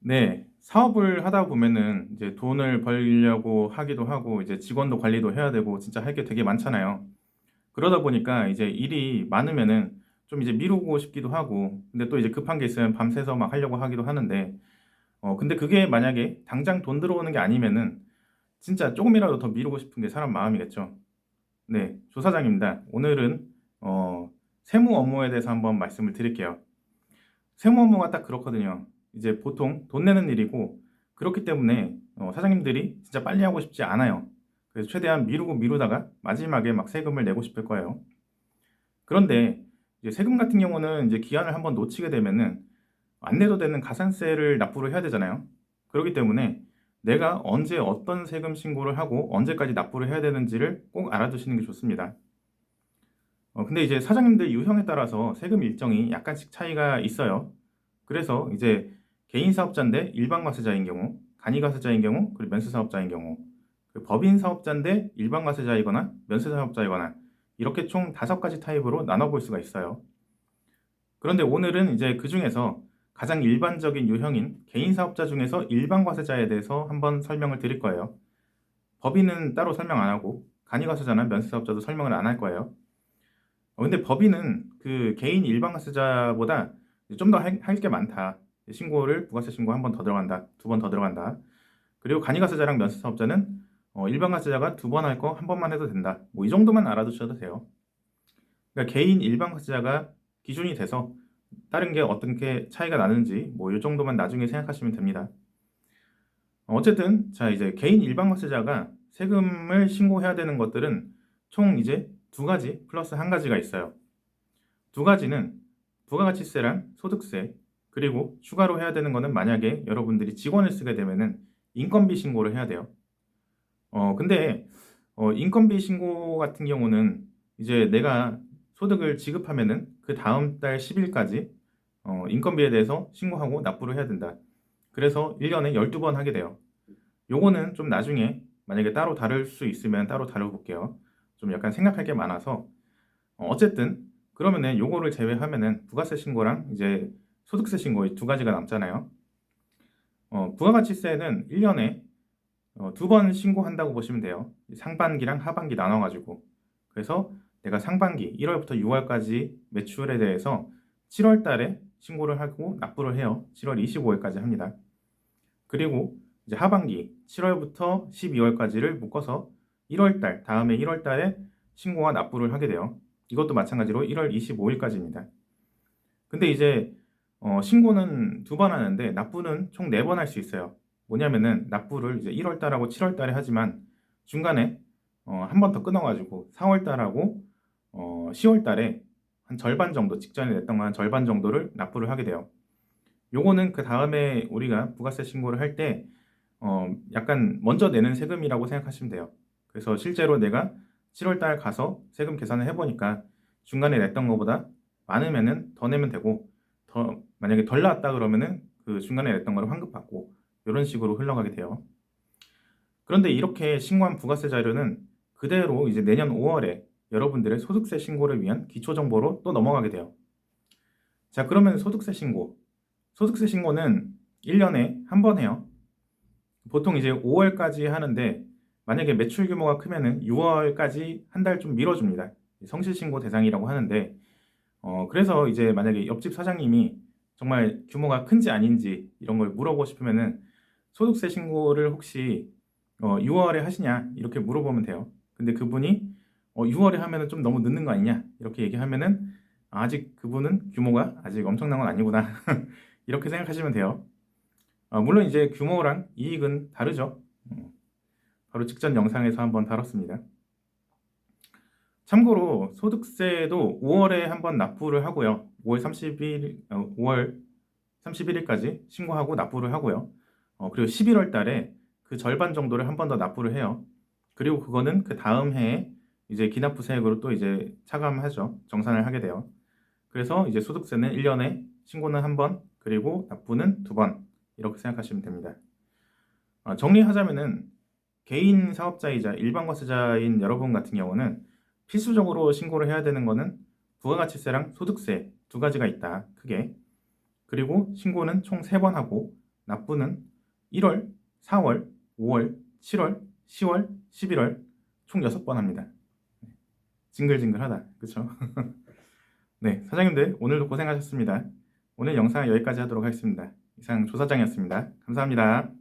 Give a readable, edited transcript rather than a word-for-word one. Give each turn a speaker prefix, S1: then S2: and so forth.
S1: 네, 사업을 하다 보면은 이제 돈을 벌려고 하기도 하고 이제 직원도 관리도 해야 되고 진짜 할 게 되게 많잖아요. 그러다 보니까 이제 일이 많으면은 좀 이제 미루고 싶기도 하고 근데 또 이제 급한 게 있으면 밤새서 막 하려고 하기도 하는데 근데 그게 만약에 당장 돈 들어오는 게 아니면은 진짜 조금이라도 더 미루고 싶은 게 사람 마음이겠죠. 네, 조사장입니다. 오늘은 세무 업무에 대해서 한번 말씀을 드릴게요. 세무 업무가 딱 그렇거든요. 이제 보통 돈 내는 일이고 그렇기 때문에 사장님들이 진짜 빨리 하고 싶지 않아요. 그래서 최대한 미루고 미루다가 마지막에 막 세금을 내고 싶을 거예요. 그런데 이제 세금 같은 경우는 이제 기한을 한번 놓치게 되면은 안 내도 되는 가산세를 납부를 해야 되잖아요. 그렇기 때문에 내가 언제 어떤 세금 신고를 하고 언제까지 납부를 해야 되는지를 꼭 알아두시는 게 좋습니다. 근데 이제 사장님들 유형에 따라서 세금 일정이 약간씩 차이가 있어요. 그래서 이제 개인 사업자인데 일반 과세자인 경우, 간이 과세자인 경우, 그리고 면세 사업자인 경우, 그 법인 사업자인데 일반 과세자이거나 면세 사업자이거나 이렇게 총 5가지 타입으로 나눠볼 수가 있어요. 그런데 오늘은 이제 그 중에서 가장 일반적인 유형인 개인 사업자 중에서 일반 과세자에 대해서 한번 설명을 드릴 거예요. 법인은 따로 설명 안 하고 간이 과세자나 면세 사업자도 설명을 안 할 거예요. 근데 법인은 그 개인 일반 과세자보다 좀 더 할 게 많다. 신고를 부가세 신고 한 번 더 들어간다. 2번 더 들어간다. 그리고 간이 과세자랑 면세 사업자는 일반 과세자가 2번 할 거 한 번만 해도 된다. 뭐 이 정도만 알아두셔도 돼요. 그러니까 개인 일반 과세자가 기준이 돼서 다른 게 어떻게 차이가 나는지 뭐 이 정도만 나중에 생각하시면 됩니다. 어쨌든 자 이제 개인 일반 과세자가 세금을 신고해야 되는 것들은 총 이제 2가지 플러스 1가지가 있어요. 2가지는 부가가치세랑 소득세 그리고 추가로 해야 되는 거는 만약에 여러분들이 직원을 쓰게 되면은 인건비 신고를 해야 돼요. 근데 인건비 신고 같은 경우는 이제 내가 소득을 지급하면은 그 다음 달 10일까지 인건비에 대해서 신고하고 납부를 해야 된다. 그래서 1년에 12번 하게 돼요. 요거는 좀 나중에 만약에 따로 다룰 수 있으면 따로 다뤄볼게요. 좀 약간 생각할 게 많아서 어쨌든 그러면은 요거를 제외하면은 부가세 신고랑 이제 소득세 신고 이 2가지가 남잖아요. 부가가치세는 1년에 2번 신고한다고 보시면 돼요. 상반기랑 하반기 나눠가지고. 그래서 내가 상반기 1월부터 6월까지 매출에 대해서 7월 달에 신고를 하고 납부를 해요. 7월 25일까지 합니다. 그리고 이제 하반기 7월부터 12월까지를 묶어서 1월 달, 다음에 1월 달에 신고와 납부를 하게 돼요. 이것도 마찬가지로 1월 25일까지입니다. 근데 이제 신고는 2번 하는데 납부는 총 4번 할 수 있어요. 뭐냐면은 납부를 이제 1월 달하고 7월 달에 하지만 중간에 한 번 더 끊어가지고 4월 달하고 10월 달에 한 절반 정도 직전에 냈던 거 한 절반 정도를 납부를 하게 돼요. 요거는 그 다음에 우리가 부가세 신고를 할 때 약간 먼저 내는 세금이라고 생각하시면 돼요. 그래서 실제로 내가 7월 달 가서 세금 계산을 해보니까 중간에 냈던 것보다 많으면은 더 내면 되고 더 만약에 덜 나왔다 그러면은 그 중간에 냈던 거를 환급받고 이런 식으로 흘러가게 돼요. 그런데 이렇게 신고한 부가세 자료는 그대로 이제 내년 5월에 여러분들의 소득세 신고를 위한 기초 정보로 또 넘어가게 돼요. 자, 그러면 소득세 신고. 소득세 신고는 1년에 한 번 해요. 보통 이제 5월까지 하는데 만약에 매출 규모가 크면은 6월까지 한 달 좀 밀어줍니다. 성실신고 대상이라고 하는데 그래서 이제 만약에 옆집 사장님이 정말 규모가 큰지 아닌지 이런 걸 물어보고 싶으면은 소득세 신고를 혹시 6월에 하시냐 이렇게 물어보면 돼요. 근데 그분이 6월에 하면은 좀 너무 늦는 거 아니냐 이렇게 얘기하면은 아직 그분은 규모가 아직 엄청난 건 아니구나 이렇게 생각하시면 돼요. 물론 이제 규모랑 이익은 다르죠. 바로 직전 영상에서 한번 다뤘습니다. 참고로 소득세도 5월에 한번 납부를 하고요. 5월 31일까지 신고하고 납부를 하고요. 그리고 11월 달에 그 절반 정도를 한 번 더 납부를 해요. 그리고 그거는 그 다음 해에 이제 기납부세액으로 또 이제 차감하죠. 정산을 하게 돼요. 그래서 이제 소득세는 1년에 신고는 한 번, 그리고 납부는 2번 이렇게 생각하시면 됩니다. 정리하자면은 개인 사업자이자 일반 과세자인 여러분 같은 경우는 필수적으로 신고를 해야 되는 거는 부가가치세랑 소득세 2가지가 있다. 크게. 그리고 신고는 총 3번 하고 납부는 1월, 4월, 5월, 7월, 10월, 11월 총 6번 합니다. 징글징글하다. 그쵸? 네, 사장님들 오늘도 고생하셨습니다. 오늘 영상 여기까지 하도록 하겠습니다. 이상 조사장이었습니다. 감사합니다.